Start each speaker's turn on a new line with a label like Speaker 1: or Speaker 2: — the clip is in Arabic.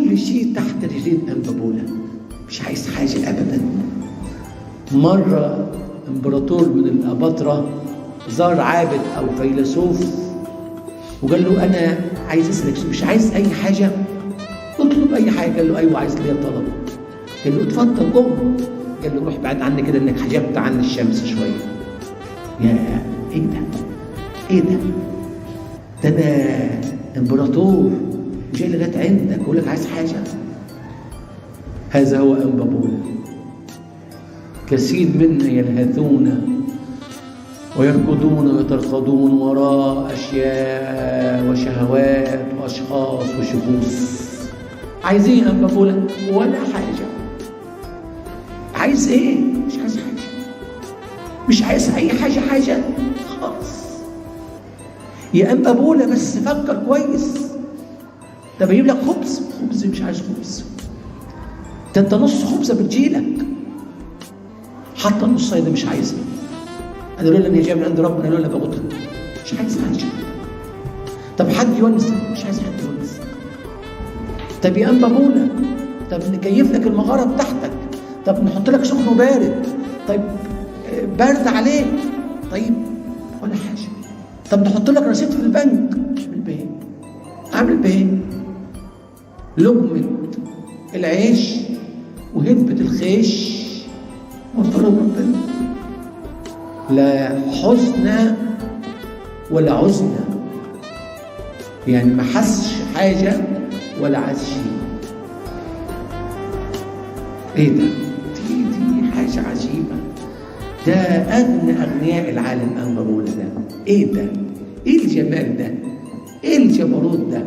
Speaker 1: كل شيء تحت رجلين أنبابولة، مش عايز حاجة أبدا. مرة امبراطور من الأباطرة زار عابد أو فيلسوف وقال له أنا عايز أسألك، مش عايز أي حاجة؟ اطلب أي حاجة. قال له أيوة عايز ليا طلب. قال له اتفضل قوم. قال له روح بعد عني كده إنك حجبت عن الشمس شوية. يا إيه ده؟ إيه ده؟ ده أنا إمبراطور جاي لغاية عندك أقول لك عايز حاجة؟ هذا هو أنبابولة. كثير منا يلهثون ويركضون ويترقدون وراء أشياء وشهوات وأشخاص وشخوص. عايزين أنبابولة ولا حاجة. عايز إيه؟ مش عايز حاجة، مش عايز أي حاجة خالص. يا أنبابولة بس فكر كويس. ده بيجيب لك خبز مش عايز خبز. ده أنت نص خبزة بتجيلك، حتى النص ده مش عايزها. أنا لولا إن هي جاية من عند ربنا لولا باخدها. مش عايز حاجة. طب حد يونس؟ مش عايز حد يونس. طب يا أنبابولة، طب نكيف لك المغارة بتاعتك، طب نحط لك سخن وبارد، طيب بارد عليك، طيب ولا حاجة. طب نحط لك رصيد في البنك. أعمل بإيه؟ لقمة العيش وهدبة الخيش وفرض ربنا. لا حزن ولا عزن، يعني ما حسش حاجة ولا عايز شيء. ايه ده؟ دي حاجة عجيبة. ده أغنى أغنياء العالم أنبابولة ده. ايه ده؟ ايه الجمال ده؟ ايه الجبروت ده؟